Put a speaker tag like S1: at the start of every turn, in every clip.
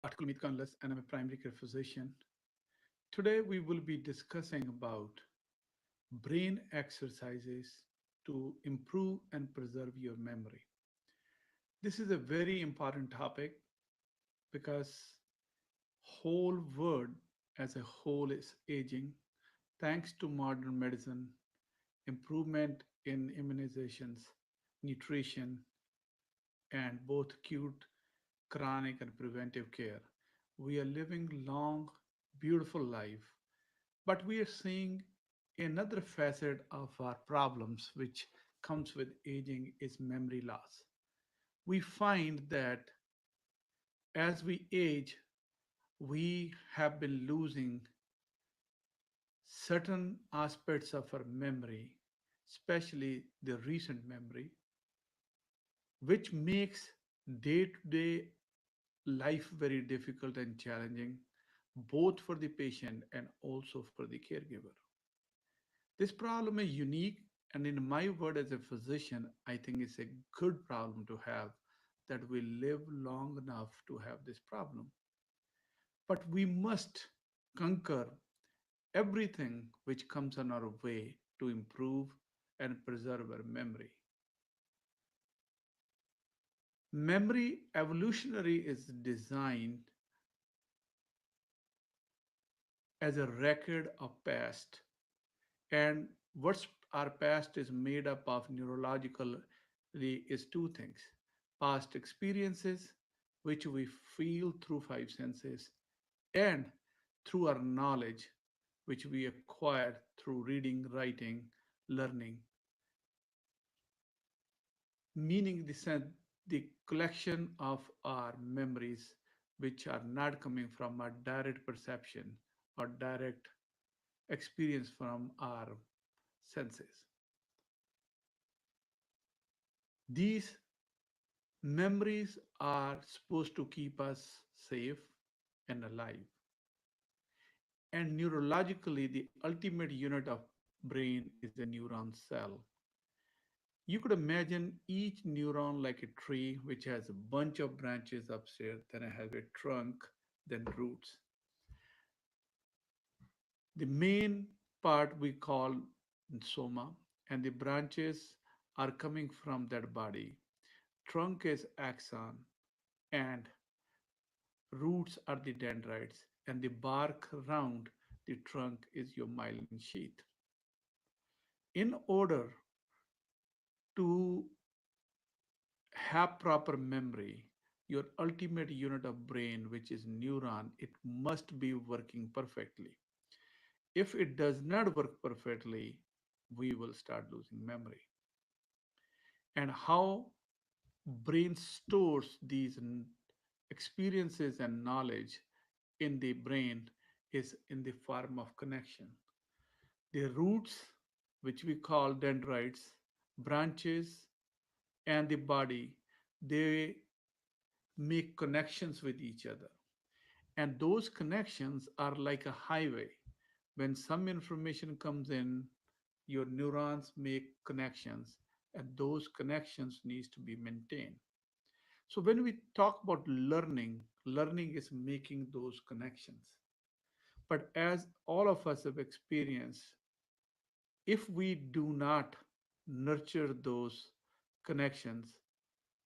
S1: Kulmeet Kundlas, and I'm a primary care physician. Today, we will be discussing about brain exercises to improve and preserve your memory. This is a very important topic because whole world as a whole is aging thanks to modern medicine, improvement in immunizations, nutrition, and both acute, chronic, and preventive care. We are living long, beautiful life, but we are seeing another facet of our problems which comes with aging is memory loss. We find that as we age, we have been losing certain aspects of our memory, especially the recent memory, which makes day to day life very difficult and challenging, both for the patient and also for the caregiver. This problem is unique, and in my word as a physician, I think it's a good problem to have that we live long enough to have this problem. But we must conquer everything which comes on our way to improve and preserve our memory. Memory evolutionary is designed as a record of past, and what's our past is made up of neurologically is two things: past experiences, which we feel through five senses, and through our knowledge, which we acquire through reading, writing, learning, meaning the collection of our memories which are not coming from our direct perception or direct experience from our senses. These memories are supposed to keep us safe and alive. And neurologically, the ultimate unit of brain is a neuron cell. You could imagine each neuron like a tree which has a bunch of branches upstairs, then it has a trunk, then roots. The main part we call soma, and the branches are coming from that body. Trunk is axon, and roots are the dendrites, and the bark around the trunk is your myelin sheath. In order to have proper memory, your ultimate unit of brain, which is neuron, it must be working perfectly. If it does not work perfectly, we will start losing memory. And how brain stores these experiences and knowledge in the brain is in the form of connection. The roots, which we call dendrites, branches, and the body, they make connections with each other. And those connections are like a highway. When some information comes in, your neurons make connections, and those connections needs to be maintained. So when we talk about learning, learning is making those connections. But as all of us have experienced, if we do not nurture those connections,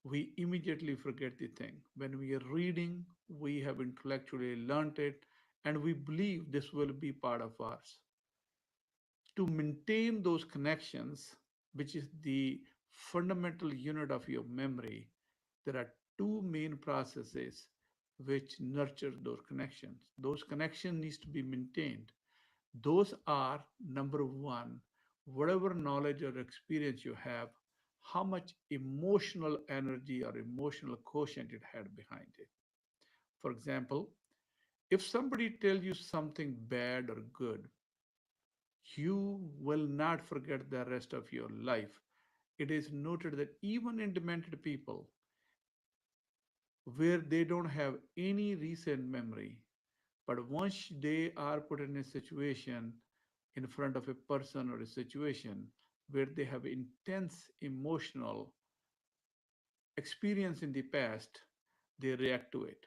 S1: we immediately forget the thing. When we are reading, we have intellectually learned it, and we believe this will be part of ours. To maintain those connections, which is the fundamental unit of your memory, there are two main processes which nurture those connections. Those connections needs to be maintained. Those are number one, whatever knowledge or experience you have, how much emotional energy or emotional quotient it had behind it. For example, if somebody tells you something bad or good, you will not forget the rest of your life. It is noted that even in demented people, where they don't have any recent memory, but once they are put in a situation in front of a person or a situation where they have intense emotional experience in the past, they react to it.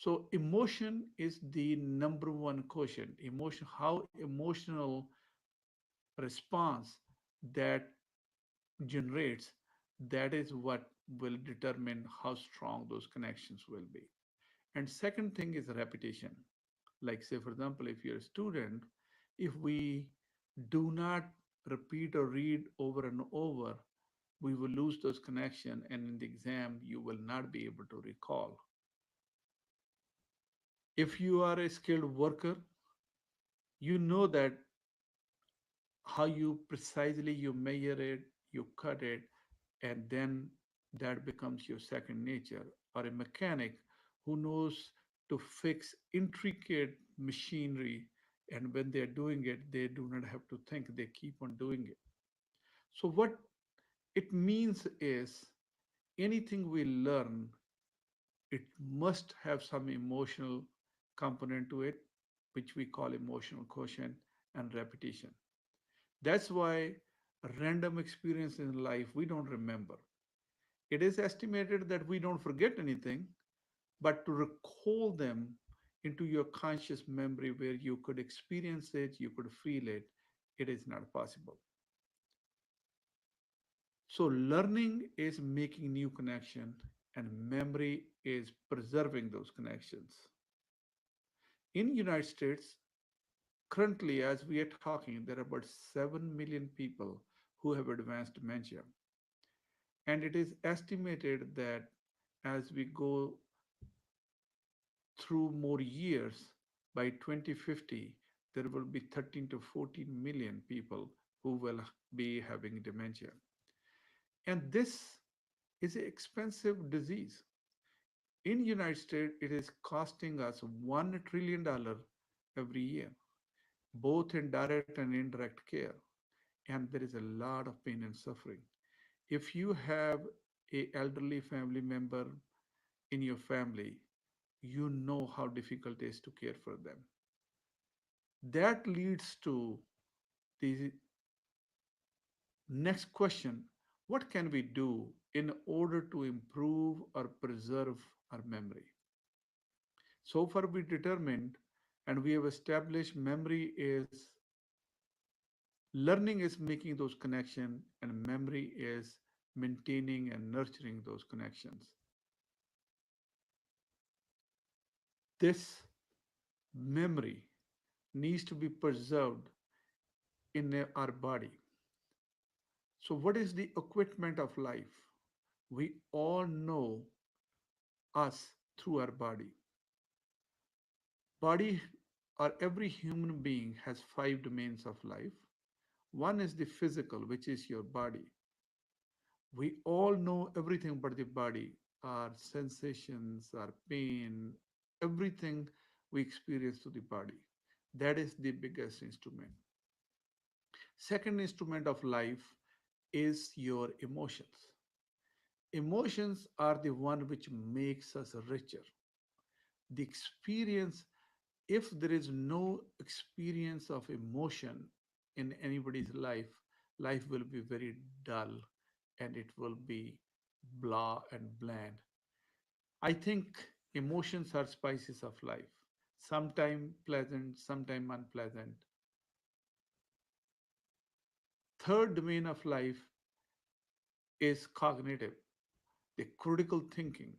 S1: So emotion is the number one quotient. Emotion, how emotional response that generates, that is what will determine how strong those connections will be. And second thing is repetition. Like say, for example, if you're a student, if we do not repeat or read over and over, we will lose those connection, and in the exam you will not be able to recall. If you are a skilled worker, you know that how you precisely you measure it, you cut it, and then that becomes your second nature. Or a mechanic who knows to fix intricate machinery, and when they're doing it, they do not have to think, they keep on doing it. So what it means is anything we learn, it must have some emotional component to it, which we call emotional quotient and repetition. That's why random experience in life we don't remember. It is estimated that we don't forget anything, but to recall them into your conscious memory where you could experience it, you could feel it, it is not possible. So learning is making new connection and memory is preserving those connections. In United States, currently as we are talking, there are about 7 million people who have advanced dementia. And it is estimated that as we go through more years, by 2050, there will be 13 to 14 million people who will be having dementia. And this is an expensive disease. In United States, it is costing us $1 trillion every year, both in direct and indirect care. And there is a lot of pain and suffering. If you have a elderly family member in your family, you know how difficult it is to care for them. That leads to the next question: what can we do in order to improve or preserve our memory? So far, we determined and we have established memory is learning is making those connections, and memory is maintaining and nurturing those connections. This memory needs to be preserved in our body. So, what is the equipment of life? We all know us through our body. Body or every human being has five domains of life. One is the physical, which is your body. We all know everything about the body, our sensations, our pain, everything we experience to the body. That is the biggest instrument. Second instrument of life is your emotions. Emotions are the one which makes us richer. The experience, if there is no experience of emotion in anybody's life, life will be very dull and it will be blah and bland. I think emotions are spices of life, sometime pleasant, sometime unpleasant. Third domain of life is cognitive, the critical thinking,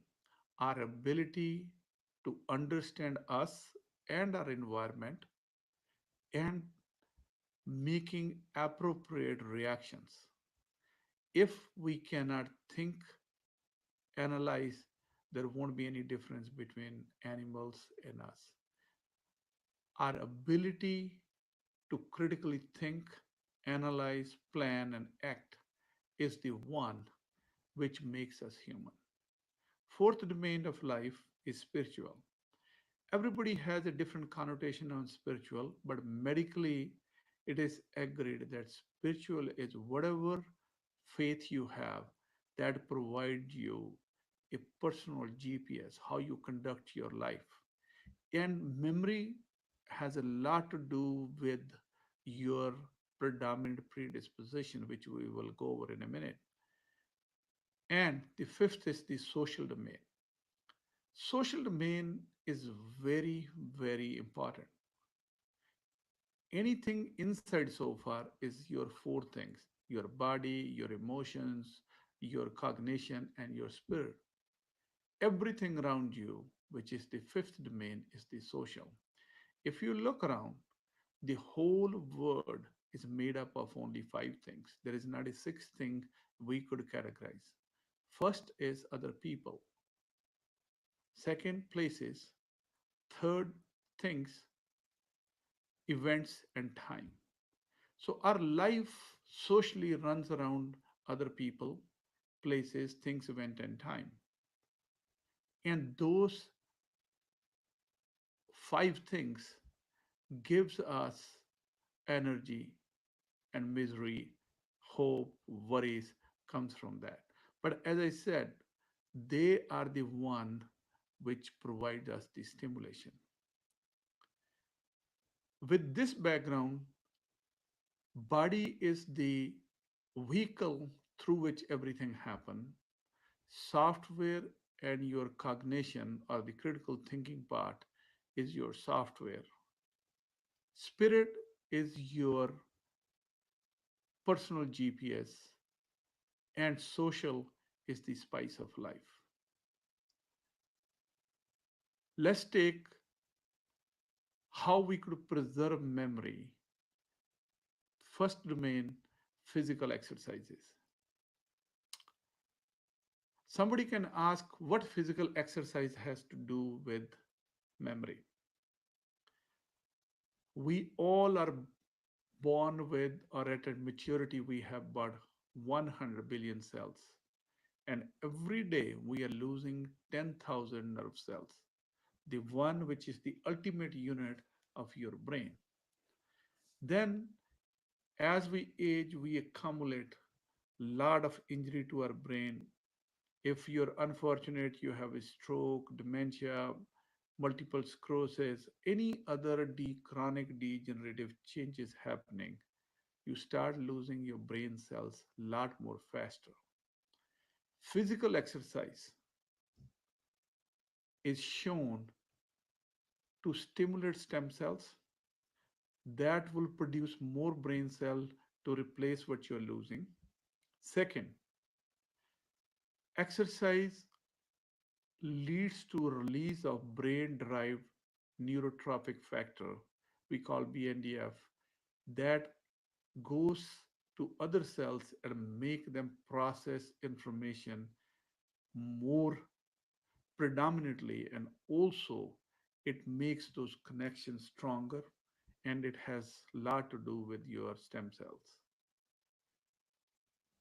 S1: our ability to understand us and our environment and making appropriate reactions. If we cannot think, analyze, there won't be any difference between animals and us. Our ability to critically think, analyze, plan, and act is the one which makes us human. Fourth domain of life is spiritual. Everybody has a different connotation on spiritual, but medically it is agreed that spiritual is whatever faith you have that provides you a personal GPS, how you conduct your life. And memory has a lot to do with your predominant predisposition, which we will go over in a minute. And the fifth is the social domain. Social domain is very, very important. Anything inside so far is your four things: your body, your emotions, your cognition, and your spirit. Everything around you, which is the fifth domain, is the social. If you look around, the whole world is made up of only five things. There is not a sixth thing we could categorize. First is other people, second, places, third, things, events, and time. So our life socially runs around other people, places, things, event, and time. And those five things gives us energy and misery, hope, worries comes from that. But as I said, they are the one which provide us the stimulation. With this background, body is the vehicle through which everything happens. Software and your cognition or the critical thinking part is your software. Spirit is your personal GPS, and social is the spice of life. Let's take how we could preserve memory. First domain, physical exercises. Somebody can ask what physical exercise has to do with memory. We all are born with, or at a maturity, we have about 100 billion cells. And every day we are losing 10,000 nerve cells, the one which is the ultimate unit of your brain. Then, as we age, we accumulate a lot of injury to our brain. If you're unfortunate, you have a stroke, dementia, multiple sclerosis, any other chronic degenerative changes happening, you start losing your brain cells a lot more faster. Physical exercise is shown to stimulate stem cells that will produce more brain cell to replace what you're losing. Second, exercise leads to release of brain derived neurotrophic factor we call BNDF that goes to other cells and make them process information more predominantly, and also it makes those connections stronger, and it has a lot to do with your stem cells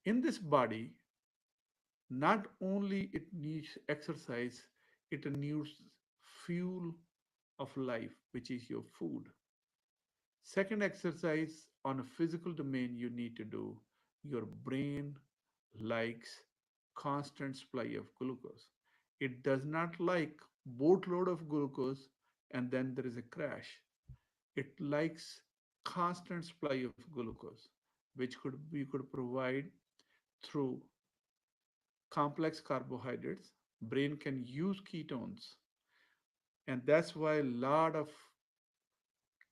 S1: in this body. Not only it needs exercise, it needs fuel of life, which is your food. Second exercise on a physical domain you need to do. Your brain likes constant supply of glucose. It does not like boatload of glucose and then there is a crash. It likes constant supply of glucose, which could we could provide through complex carbohydrates. Brain can use ketones, and that's why a lot of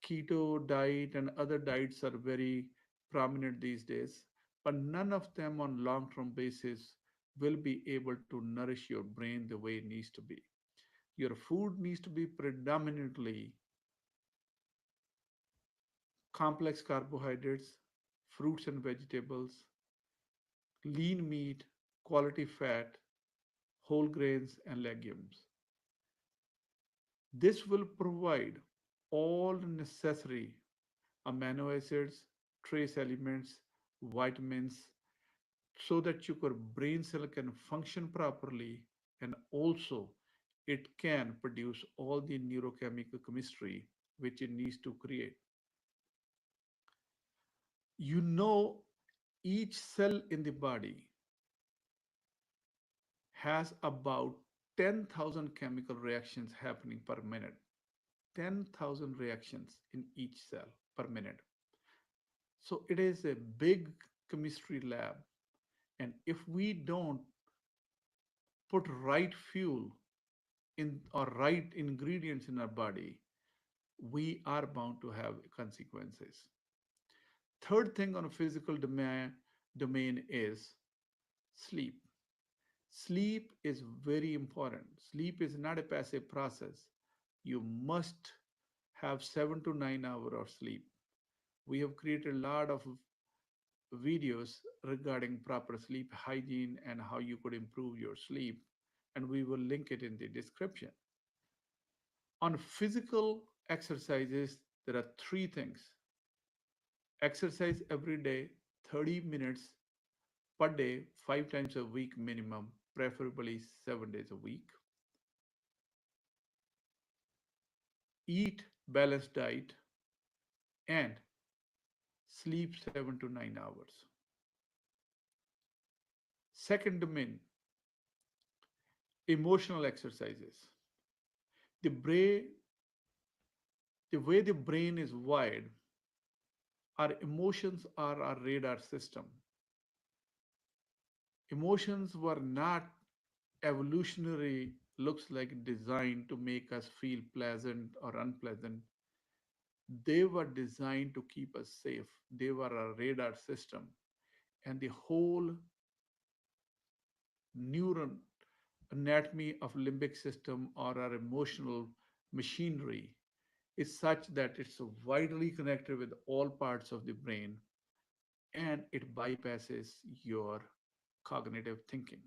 S1: keto diet and other diets are very prominent these days, but none of them on long-term basis will be able to nourish your brain the way it needs to be. Your food needs to be predominantly complex carbohydrates, fruits and vegetables, lean meat, quality fat, whole grains, and legumes. This will provide all necessary amino acids, trace elements, vitamins, so that your brain cell can function properly, and also it can produce all the neurochemical chemistry which it needs to create. You know, each cell in the body has about 10,000 chemical reactions happening per minute. 10,000 reactions in each cell per minute. So it is a big chemistry lab. And if we don't put right fuel in or right ingredients in our body, we are bound to have consequences. Third thing on a physical domain is sleep. Sleep is very important. Sleep is not a passive process. You must have 7 to 9 hours of sleep. We have created a lot of videos regarding proper sleep hygiene and how you could improve your sleep, and we will link it in the description. On physical exercises, there are three things: exercise every day, 30 minutes per day, 5 times a week minimum, preferably 7 days a week. Eat balanced diet and sleep 7 to 9 hours. Second domain, emotional exercises. The brain, the way the brain is wired, our emotions are our radar system. Emotions were not evolutionary looks like designed to make us feel pleasant or unpleasant. They were designed to keep us safe. They were a radar system. And the whole neuron anatomy of limbic system or our emotional machinery is such that it's widely connected with all parts of the brain, and it bypasses your cognitive thinking.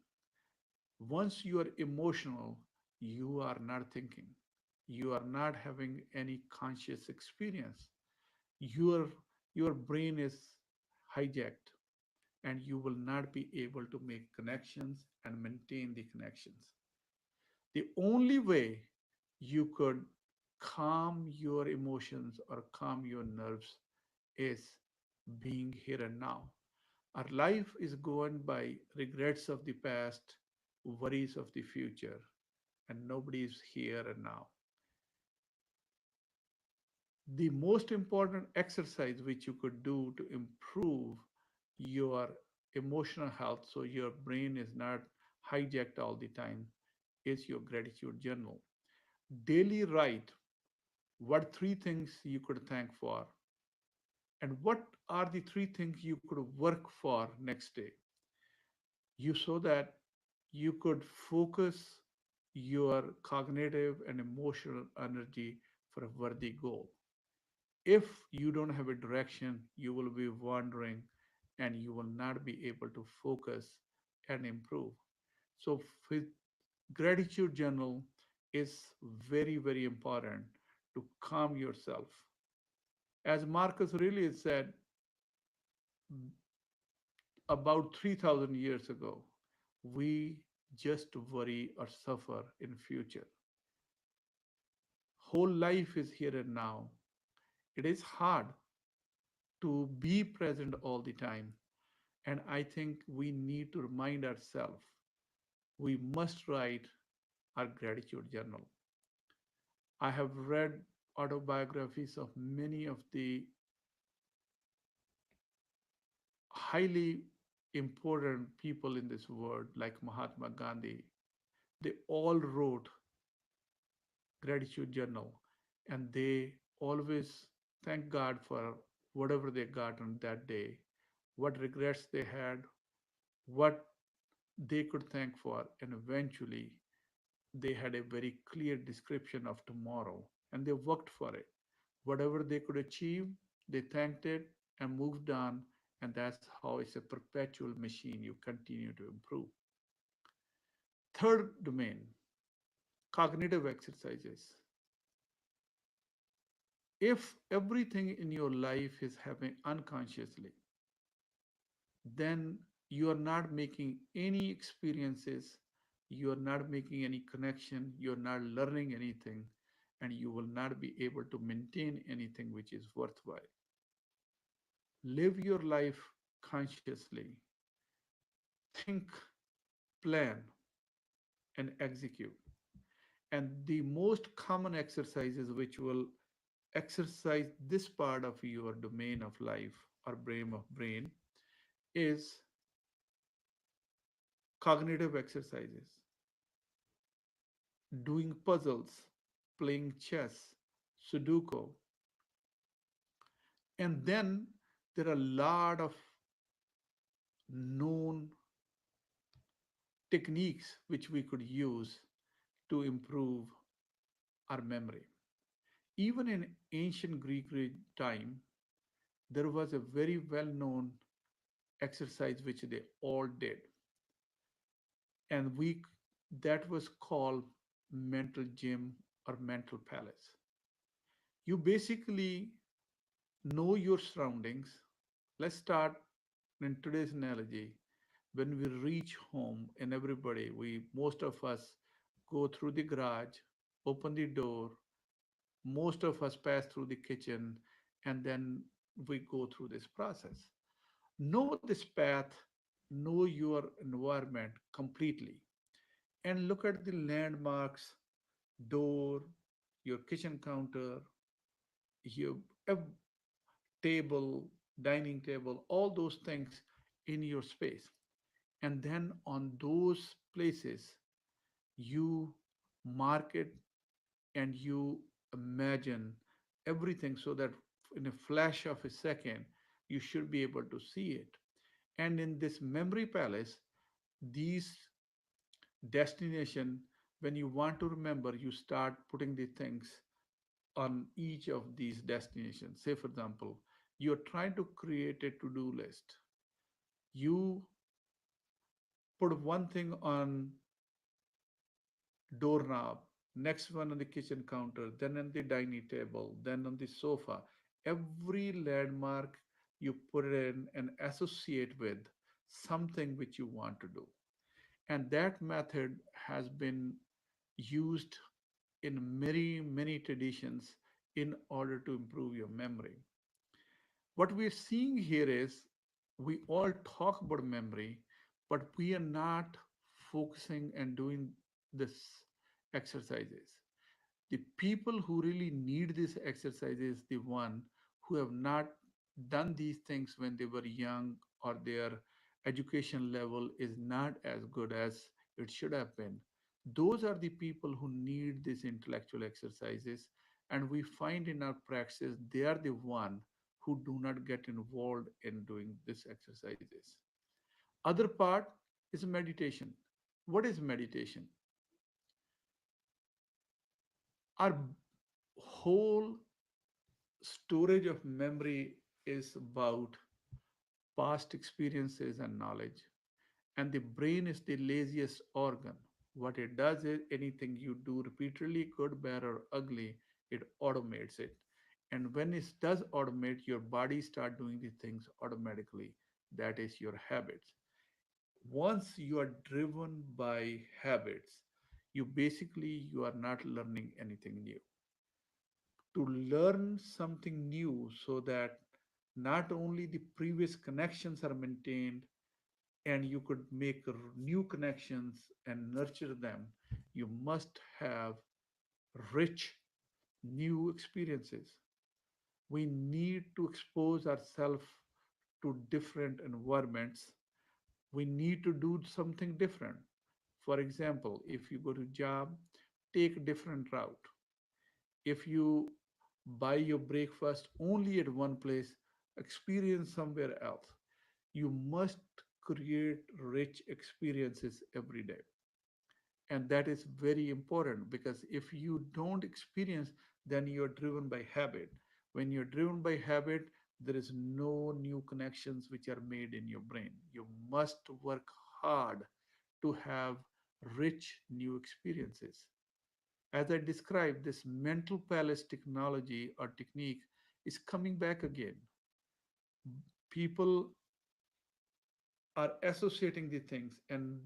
S1: Once you are emotional, you are not thinking. You are not having any conscious experience. Your, your brain is hijacked, and you will not be able to make connections and maintain the connections. The only way you could calm your emotions or calm your nerves is being here and now. Our life is governed by regrets of the past, worries of the future, and nobody is here and now. The most important exercise which you could do to improve your emotional health so your brain is not hijacked all the time is your gratitude journal. Daily write what three things you could thank for and what are the three things you could work for next day. You so that you could focus your cognitive and emotional energy for a worthy goal. If you don't have a direction, you will be wandering and you will not be able to focus and improve. So, gratitude journal is very, very important to calm yourself. As Marcus Aurelius said about 3,000 years ago, we just worry or suffer in future. Whole life is here and now. It is hard to be present all the time. And I think we need to remind ourselves we must write our gratitude journal. I have read autobiographies of many of the highly important people in this world, like Mahatma Gandhi. They all wrote gratitude journal and they always thank God for whatever they got on that day, what regrets they had, what they could thank for, and eventually they had a very clear description of tomorrow and they worked for it. Whatever they could achieve, they thanked it and moved on. And that's how it's a perpetual machine. You continue to improve. Third domain, cognitive exercises. If everything in your life is happening unconsciously, then you are not making any experiences, you are not making any connection, you are not learning anything, and you will not be able to maintain anything which is worthwhile. Live your life consciously, think, plan, and execute. And the most common exercises which will exercise this part of your domain of life or brain is cognitive exercises. doing puzzles, playing chess, Sudoku. And then there are a lot of known techniques which we could use to improve our memory. Even in ancient Greek time, there was a very well known exercise which they all did, and we that was called mental gym or mental palace. You basically know your surroundings. Let's start in today's analogy. When we reach home, and everybody, we most of us go through the garage, open the door, most of us pass through the kitchen, and then we go through this process. Know this path, know your environment completely, and look at the landmarks, door, your kitchen counter, your table, dining table, all those things in your space. And then on those places, you mark it and you imagine everything so that in a flash of a second, you should be able to see it. And in this memory palace, these destination, when you want to remember, you start putting the things on each of these destinations. Say, for example, you're trying to create a to-do list. You put one thing on doorknob, next one on the kitchen counter, then on the dining table, then on the sofa. Every landmark you put it in and associate with something which you want to do. And that method has been used in many, many traditions in order to improve your memory. What we're seeing here is we all talk about memory, but we are not focusing and doing this exercises. The people who really need this exercise is the one who have not done these things when they were young, or their education level is not as good as it should have been. Those are the people who need these intellectual exercises, and we find in our practice they are the one who do not get involved in doing these exercises. Other part is meditation. What is meditation? Our whole storage of memory is about past experiences and knowledge, and the brain is the laziest organ. What it does is anything you do repeatedly, good, bad, or ugly, it automates it. And when it does automate, your body start doing the things automatically. That is your habits. Once you are driven by habits, you are not learning anything new. To learn something new so that not only the previous connections are maintained and you could make new connections and nurture them, you must have rich new experiences. We need to expose ourselves to different environments. We need to do something different. For example, if you go to job, take a different route. If you buy your breakfast only at one place, experience somewhere else. You must create rich experiences every day. And that is very important, because if you don't experience, then you're driven by habit. When you're driven by habit, there is no new connections which are made in your brain. You must work hard to have rich new experiences. As I described, this mental palace technology or technique is coming back again. People are associating the things, and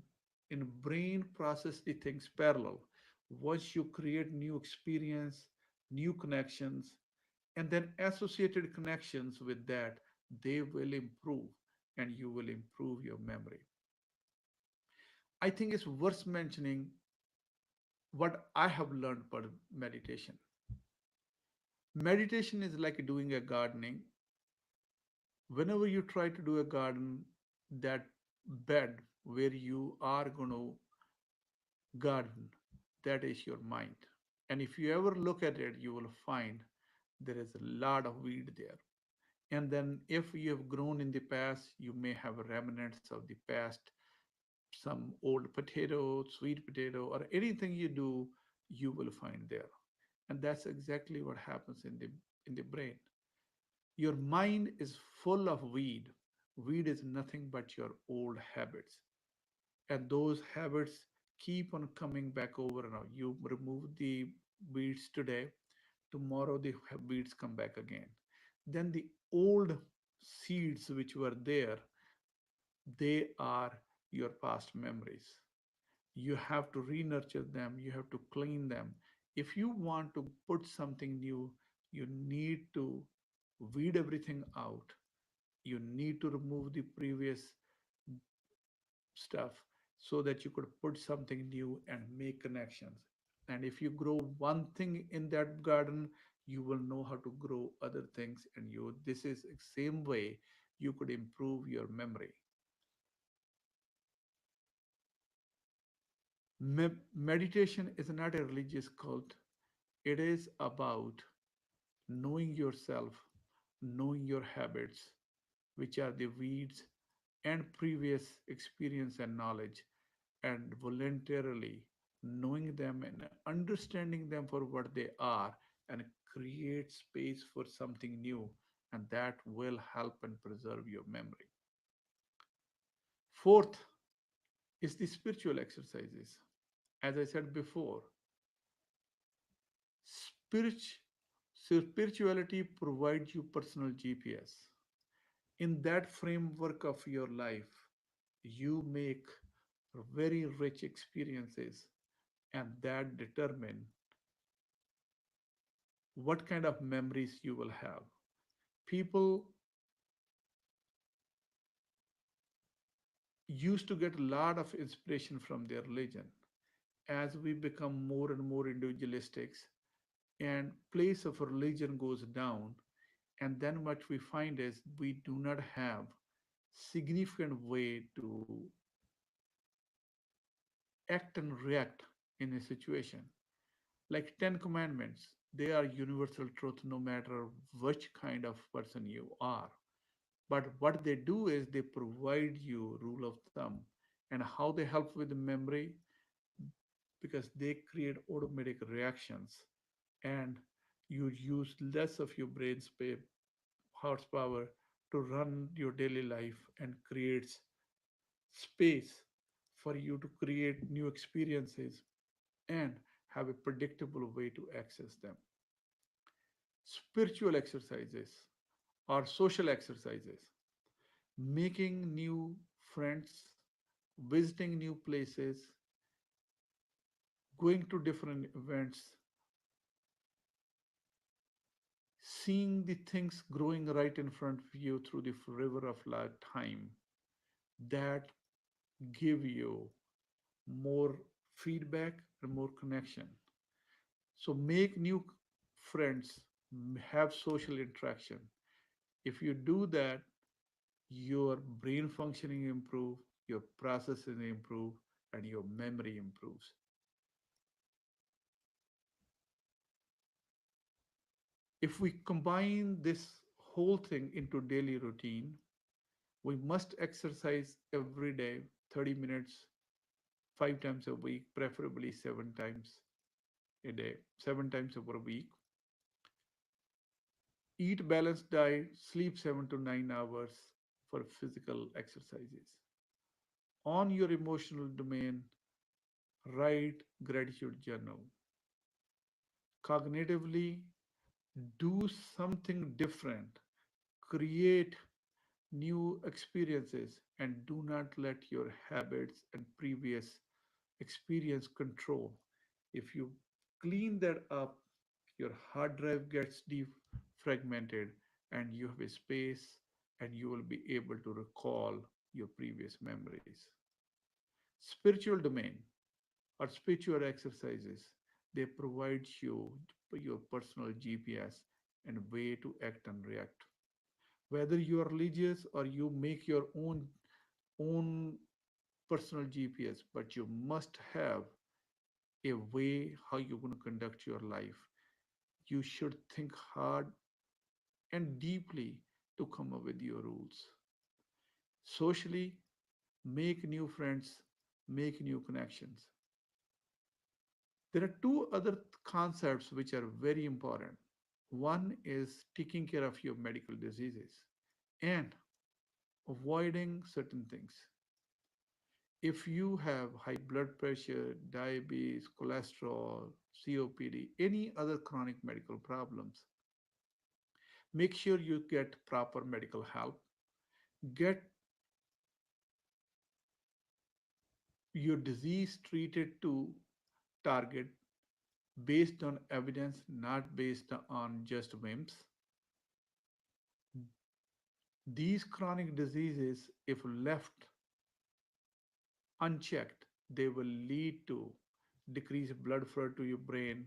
S1: in brain process the things parallel. Once you create new experience, new connections, and then associated connections with that, they will improve, and you will improve your memory. I think it's worth mentioning what I have learned about meditation. Meditation is like doing a gardening. Whenever you try to do a garden, that bed where you are going to garden, that is your mind. And if you ever look at it, you will find there is a lot of weed there. And then, if you have grown in the past, you may have remnants of the past, some old potato, sweet potato, or anything you do, you will find there. And that's exactly what happens in the brain. Your mind is full of weed. Weed is nothing but your old habits. And those habits keep on coming back over and over. You remove the weeds today, tomorrow the weeds come back again. Then the old seeds which were there, they are your past memories. You have to re-nurture them, you have to clean them. If you want to put something new, you need to weed everything out. You need to remove the previous stuff so that you could put something new and make connections. And if you grow one thing in that garden, you will know how to grow other things. And you, this is the same way you could improve your memory. Meditation is not a religious cult. It is about knowing yourself, knowing your habits, which are the weeds and previous experience and knowledge, and voluntarily knowing them and understanding them for what they are, and create space for something new, and that will help and preserve your memory. Fourth is the spiritual exercises. As I said before, spirit, spirituality provides you personal GPS. In that framework of your life, you make very rich experiences, and that determine what kind of memories you will have. People used to get a lot of inspiration from their religion. As we become more and more individualistic and place of religion goes down, and then what we find is we do not have significant way to act and react in a situation. Like 10 commandments, they are universal truth no matter which kind of person you are. But what they do is they provide you rule of thumb. And how they help with the memory, because they create automatic reactions, and you use less of your brain space horsepower to run your daily life, and creates space for you to create new experiences and have a predictable way to access them. Spiritual exercises or social exercises, making new friends, visiting new places, going to different events, seeing the things growing right in front of you through the river of time, that give you more feedback and more connection. So make new friends, have social interaction. If you do that, your brain functioning improve, your processing improve, and your memory improves. If we combine this whole thing into daily routine, we must exercise every day 30 minutes, 5 times a week, preferably 7 times a day, 7 times over a week. Eat balanced diet, sleep 7 to 9 hours for physical exercises. On your emotional domain, write gratitude journal. Cognitively, do something different. Create new experiences, and do not let your habits and previous experience control. If you clean that up, your hard drive gets defragmented, and you have a space, and you will be able to recall your previous memories. Spiritual domain or spiritual exercises, they provide you your personal GPS and way to act and react. Whether you are religious or you make your own personal GPS, but you must have a way how you're going to conduct your life. You should think hard and deeply to come up with your rules. Socially, make new friends, make new connections. There are two other concepts which are very important. One is taking care of your medical diseases and avoiding certain things. If you have high blood pressure, diabetes, cholesterol, COPD, any other chronic medical problems, make sure you get proper medical help. Get your disease treated to target based on evidence, not based on just whims. These chronic diseases, if left unchecked, they will lead to decreased blood flow to your brain,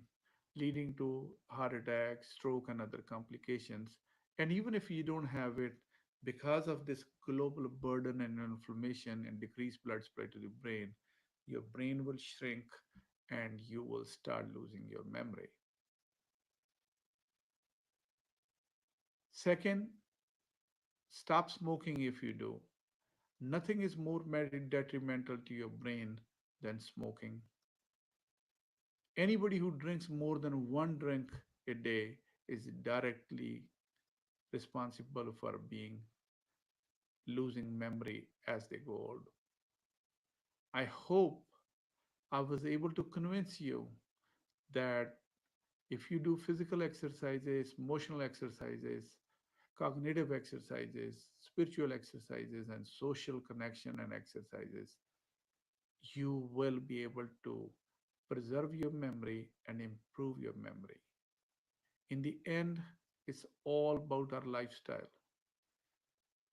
S1: leading to heart attack, stroke, and other complications. And even if you don't have it, because of this global burden and inflammation and decreased blood supply to the brain, your brain will shrink and you will start losing your memory. Second, stop smoking if you do. Nothing is more detrimental to your brain than smoking. Anybody who drinks more than one drink a day is directly responsible for being losing memory as they go old. I hope I was able to convince you that if you do physical exercises, emotional exercises, cognitive exercises, spiritual exercises, and social connection and exercises, you will be able to preserve your memory and improve your memory. In the end, it's all about our lifestyle.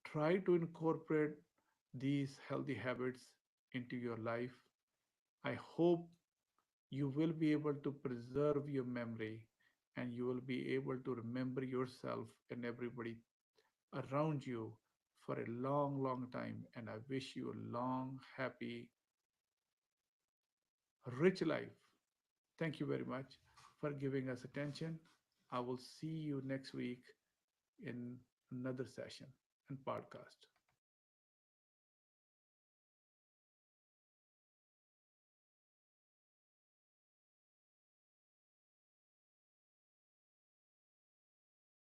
S1: Try to incorporate these healthy habits into your life. I hope you will be able to preserve your memory and you will be able to remember yourself and everybody around you for a long, long time. And I wish you a long, happy, rich life. Thank you very much for giving us attention. I will see you next week in another session and podcast.